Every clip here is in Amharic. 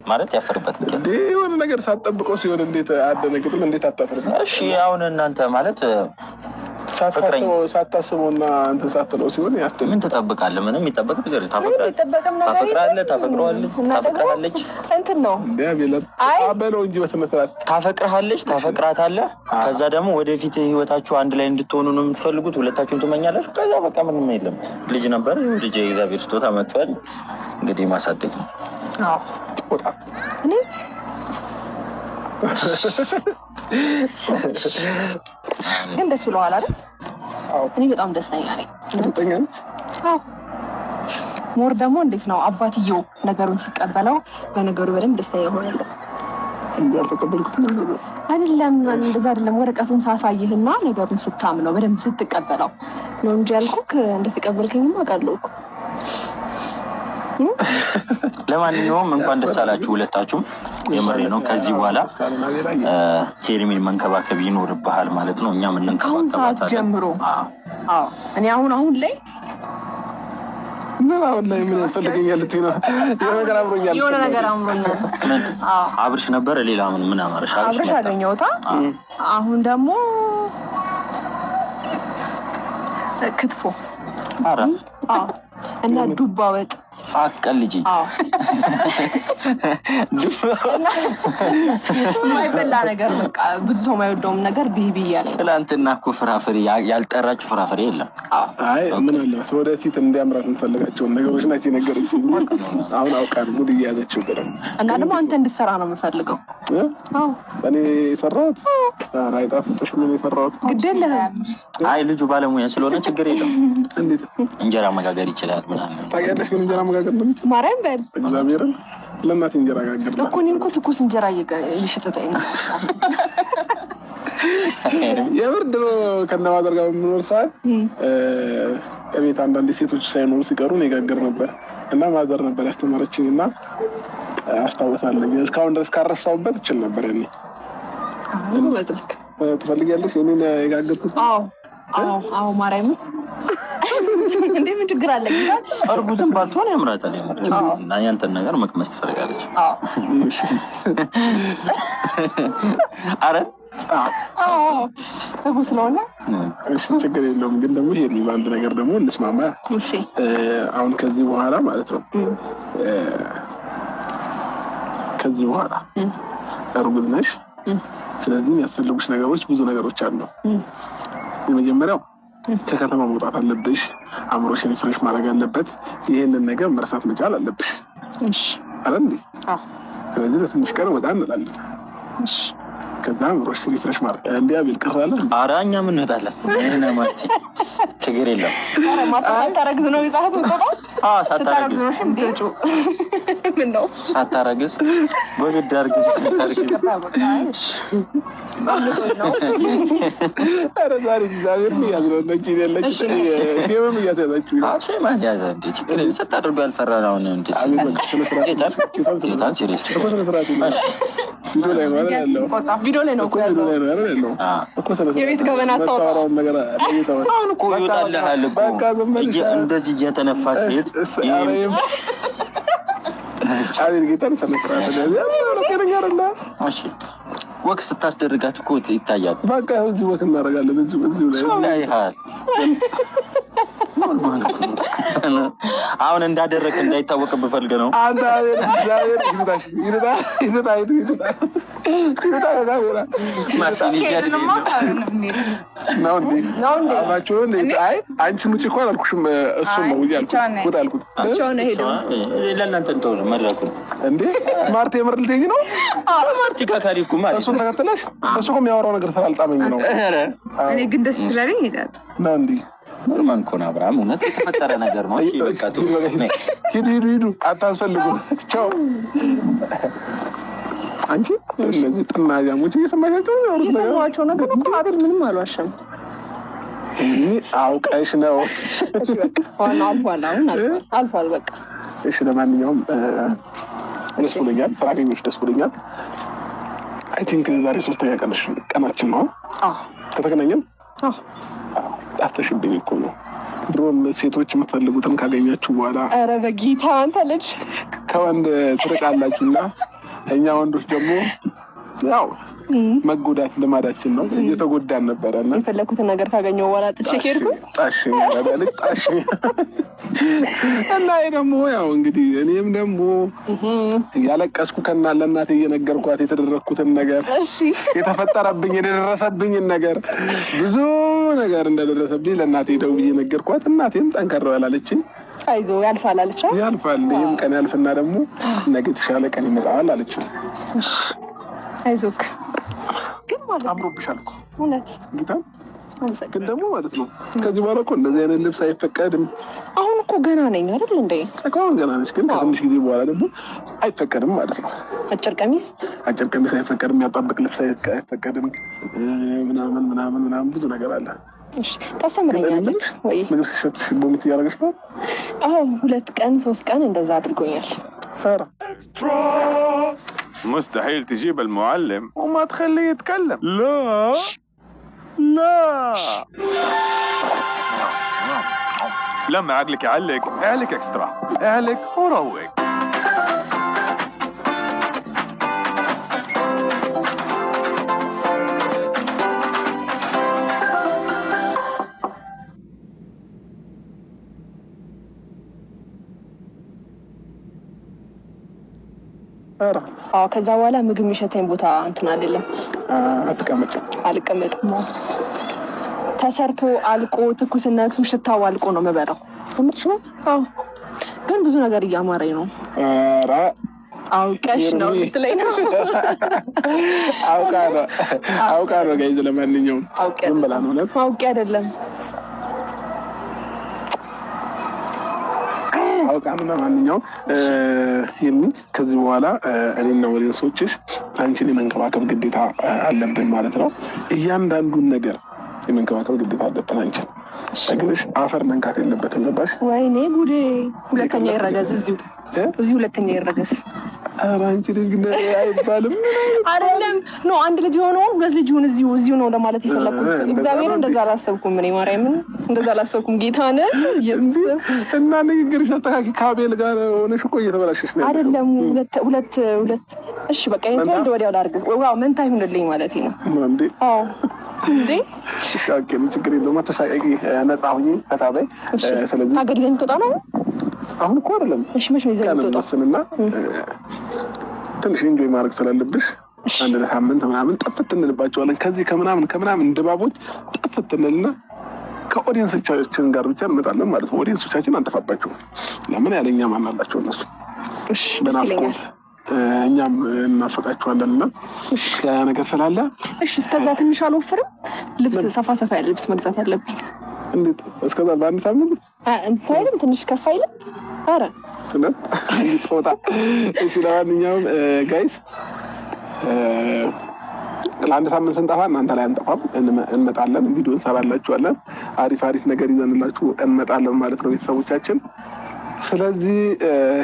ማለት ያፈርበት ምክንያት የሆነ ነገር ሳትጠብቀው ሲሆን እንዴት አደነግጥም? እንዴት አታፈርም? እሺ አሁን እናንተ ማለት ሳታስበውና እንትን ሳትለው ሲሆን ያስደንቅ። ምን ትጠብቃለህ? ምንም የሚጠበቅ ነገር ታፈቅራለህ፣ ታፈቅራለች እንትን ነው በለው እንጂ በስነ ስርዓት ታፈቅርሃለች፣ ታፈቅራታለህ። ከዛ ደግሞ ወደፊት ህይወታችሁ አንድ ላይ እንድትሆኑ ነው የምትፈልጉት፣ ሁለታችሁም ትመኛላችሁ። ከዛ በቃ ምንም የለም። ልጅ ነበር፣ ልጅ የእግዚአብሔር ስጦታ መጥቷል። እንግዲህ ማሳደግ ነው። ግን ደስ ብለዋል አይደል? እኔ በጣም ደስተኛ ነኝ። ሞር ደግሞ እንዴት ነው አባትየው ነገሩን ሲቀበለው በነገሩ በደንብ ደስተኛ ሆነለ። አይደለም እንደዛ አይደለም። ወረቀቱን ሳሳይህና ነገሩን ስታምነው በደንብ ስትቀበለው ነው እንጂ ያልኩክ እንደተቀበልከኝማ አውቃለሁ እኮ። ለማንኛውም እንኳን ደስ አላችሁ ሁለታችሁም። የምሬ ነው። ከዚህ በኋላ ሄርሜን መንከባከብ ይኖርብሃል ማለት ነው። እኛም ከአሁን ሰዓት ጀምሮ እኔ አሁን ላይ ምን ያስፈልገኛል? የሆነ ነገር አምሮኛል። አብርሽ ነበረ። ሌላ ምን አማረሽ? አብርሽ አገኘሁታ። አሁን ደግሞ ክትፎ እና ዱባ ወጥ አትቀልጂ። የማይበላ ነገር በቃ ብዙ ሰው የማይወደውም ነገር ቢቢ እያለ ትናንትና እኮ ፍራፍሬ ያልጠራችሁ ፍራፍሬ የለም። አይ ምን አለ ወደፊት እንዲያምራት የምፈልጋቸውን ነገሮች ናቸው የነገረችኝ። አሁን አውቃለሁ ሙድ እያያዘችው ገረም እና ደግሞ አንተ እንድትሰራ ነው የምፈልገው። እኔ የሰራሁት አይጣፍጥሽ? ምን የሰራሁት ግድ የለህም። አይ ልጁ ባለሙያ ስለሆነ ችግር የለም። እንዴት እንጀራ መጋገር ይችላል ምናምን። ታውቂያለሽ ግን እንጀራ መጋገር ነው ማርያም በል እግዚአብሔርን ለእናቴ እንጀራ ጋገር እኮ። እኔም እኮ ትኩስ እንጀራ እየሸጠጠኝ ነው። የምር ድሮ ከነማዘር ጋር በምኖር ሰዓት ከቤት አንዳንድ ሴቶች ሳይኖሩ ሲቀሩ እኔ ጋገር ነበር እና ማዘር ነበር ያስተማረችኝ እና አስታውሳለኝ። እስካሁን ድረስ ካረሳሁበት እችል ነበር። እኔ ትፈልጊያለሽ እኔን የጋገርኩት? አዎ ማርያም እንዴ ምን ችግር አለ? እርጉዝም ባትሆን ያምራታል። እና ያንተን ነገር መቅመስ ትፈልጋለች። አረ እርጉዝ ስለሆነ እሺ ችግር የለውም። ግን ደግሞ ይሄ በአንድ ነገር ደግሞ እንስማማ። አሁን ከዚህ በኋላ ማለት ነው ከዚህ በኋላ እርጉዝ ነሽ። ስለዚህ የሚያስፈልጉሽ ነገሮች ብዙ ነገሮች አሉ። የመጀመሪያው ከከተማ መውጣት አለብሽ። አእምሮሽን ፍሬሽ ማድረግ አለበት። ይሄንን ነገር መርሳት መቻል አለብሽ። አረ እንዴ? ስለዚህ ለትንሽ ቀን ወጣ እንላለን። ከዛ አእምሮሽን ፍሬሽ ማድረግ እንዴ አቤል ቀራለ። ኧረ እኛ ምን እንወጣለን? እኔና ማርቲ ችግር የለም። ኧረ ማርቲ ሳታረግዝ ነው ይዛት ወጣው? ሳታረግዝ ምን ነው ሳታረግዝ በግድ አርግዝ። ኧረ ዛሬ እግዚአብሔር ያዝነው ነጭ ያለች ሼም እያተያዛችሁ እሺ ማን ያዘ እንዴ? ችግር የለም። ስታደርጉ ያልፈራን አሁን እንዴ ጌታን ሲሪየስ ቪዲዮ ላይ ማለት ያለው ቪዲዮ ላይ ነው እኮ የቤት ገበና አታወጣው ነገር አሁን እኮ ይወጣልሃል እኮ እንደዚህ እየተነፋ ሴት አቤል ጌታን ሰለስራት ነው። እሺ ወክ ስታስደርጋት እኮ ይታያል። በቃ እዚህ ወክ እናደርጋለን። እዚሁ ላይ ያይሃል። አሁን እንዳደረክ እንዳይታወቅ ብፈልገ ነው። አንተ አቤል እግዚአብሔር ይልታሽ አንቺን ውጭ እኮ አላልኩሽም። እሱም ነው ያልኩት። ለእናንተ እንተው መድረኩን እንዴ ማርቲ የምር ልትሄጂ ነው? ማርቲ ጋር ታሪኩ ማለት እሱን ተከትለሽ እሱ እኮ የሚያወራው ነገር ስላልጣመኝ ነው። እኔ ግን ደስ ስለኝ ይሄዳል ነው እንዴ ኖርማል እኮ ነው። አብርሃም እውነት የተፈጠረ ነገር ነው። እሺ በቃ ሂዱ አታስፈልጉም። ቻው አንቺ እነዚህ ጥናጃሞች እየሰማሻቸው ነው? የሰማኋቸው ነገር እኮ አቤል ምንም አልዋሸም። አውቀሽ ነው። እሺ በቃ አልፏል። አሁን አልፏል በቃ። እሺ ለማንኛውም ደስ ብሎኛል። ስራ አገኘሽ፣ ደስ ብሎኛል። አይ ቲንክ ዛሬ 3ኛ ቀናችን ነው ከተገናኘን። ጠፍተሽብኝ እኮ ነው። ድሮም ሴቶች የምትፈልጉትን ካገኛችሁ በኋላ ኧረ በጌታ አንተ ልጅ ከወንድ ትርቃላችሁና እኛ ወንዶች ደግሞ ያው መጎዳት ልማዳችን ነው። እየተጎዳን ነበረ እና የፈለኩትን ነገር ካገኘው በኋላ ጥቼ ሄድኩ ጣሽኝ እና ይሄ ደግሞ ያው እንግዲህ እኔም ደግሞ እያለቀስኩ ለእናቴ እየነገርኳት የተደረግኩትን ነገር የተፈጠረብኝ የደረሰብኝን ነገር ብዙ ነገር እንደደረሰብኝ ለእናቴ ደውዬ ነገርኳት። እናቴም ጠንከር አላለችኝ። አይዞህ ያልፋል አለች። ያልፋል፣ ይህም ቀን ያልፍና ደግሞ ነገ የተሻለ ቀን ይመጣል አለችኝ። አይዞህ ግን ማለት አምሮብሻል እኮ እውነት ጌታ ግን ደግሞ ማለት ነው ከዚህ በኋላ እኮ እንደዚህ አይነት ልብስ አይፈቀድም። አሁን እኮ ገና ነኝ አይደል እንዴ? አሁን ገና ነች፣ ግን ከትንሽ ጊዜ በኋላ ደግሞ አይፈቀድም ማለት ነው። አጭር ቀሚስ አይፈቀድም፣ ያጣበቅ ልብስ አይፈቀድም፣ ምናምን ብዙ ነገር አለ። እሺ ታስተምረኛለህ ወይ? ምግብ ሲሸጥሽ ቦሚት እያደረገች ነው? አዎ 2 ቀን 3 ቀን እንደዛ አድርጎኛል። مستحيل تجيب المعلم وما تخليه يتكلم. لا لما عقلك يعلق اعلق اكسترا، اعلق وروق. ከዛ በኋላ ምግብ የሚሸተኝ ቦታ እንትን አይደለም። አልቀመጥም። ተሰርቶ አልቆ ትኩስነቱ ሽታው አልቆ ነው የምበላው። ግን ብዙ ነገር እያማረኝ ነው። አውቀሽ ነው ልትለኝ ነው? አውቃ ነው ጋይዝ። ለማንኛውም አውቄ አይደለም አውቃ ነው። ለማንኛውም ከዚህ በኋላ እኔና ወዲንሶችሽ አንቺን የመንከባከብ ግዴታ አለብን ማለት ነው። እያንዳንዱን ነገር የመንከባከብ ግዴታ አለብን። አንቺን እግርሽ አፈር መንካት የለበትም። ገባሽ? ወይኔ ጉዴ! ሁለተኛ ይረገዝ እዚሁ ሁለተኛ ይረገዝ። ኧረ አንቺ ልጅ ግን አይባልም አይደለም። ኖ አንድ ልጅ ሆነው 2 ልጅ ሆነ እዚሁ ነው ለማለት የፈለኩት። እግዚአብሔር እንደዛ አላሰብኩም። እኔ ማርያምን እንደዛ አላሰብኩም። ጌታን ኢየሱስ እና ንግግርሽ አስተካኪ። ከአቤል ጋር ሆነሽ እኮ እየተበላሸሽ ነው። አይደለም ሁለት እሺ በቃ ይሄን ወዲያው ላርግዝ። ዋው መንታ ይሁንልኝ ማለት ነው እንዴ? አዎ እንዴ ሻከም ችግር የለውም። አትሳቀቂ፣ ነፃ ሁኚ፣ ፈታ በይ። ስለዚህ ሀገር ይዘን ትወጣ ነው አሁን እኮ አይደለም። እሺ መቼ ነው ይዘን ትወጣና ትንሽ ኢንጆይ ማድረግ ስላለብሽ አንድ ለሳምንት ምናምን ጠፍት እንልባቸዋለን። ከዚህ ከምናምን ድባቦች ጠፍት እንልና ከኦዲየንሶቻችን ጋር ብቻ እንመጣለን ማለት ነው። ኦዲየንሶቻችን አንጠፋባቸውም። ለምን ያለኛ ማን አላቸው እነሱ? እሺ በናፍቆት እኛም እናፈቃቸዋለን እና ያ ነገር ስላለ እሺ እስከዛ ትንሽ አልወፍርም። ልብስ ሰፋ ያለ ልብስ መግዛት አለብኝ። እንዴት እስከዛ በአንድ ሳምንት እንታይልም ትንሽ ከፍ አይልም? ኧረ ጦጣ። እሺ ለማንኛውም ጋይስ ለአንድ ሳምንት ስንጠፋ እናንተ ላይ አንጠፋም፣ እንመጣለን። ቪዲዮ እንሰራላችኋለን። አሪፍ ነገር ይዘንላችሁ እንመጣለን ማለት ነው ቤተሰቦቻችን። ስለዚህ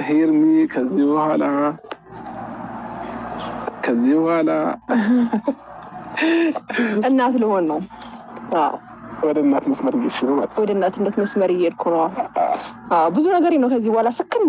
ሄርሚ ከዚህ በኋላ እናት ልሆን ነው። ወደ እናት መስመር እየሄድሽ ነው ማለት ነው። ወደ እናትነት መስመር እየሄድኩ ነው። ብዙ ነገር ነው ከዚህ በኋላ ስክን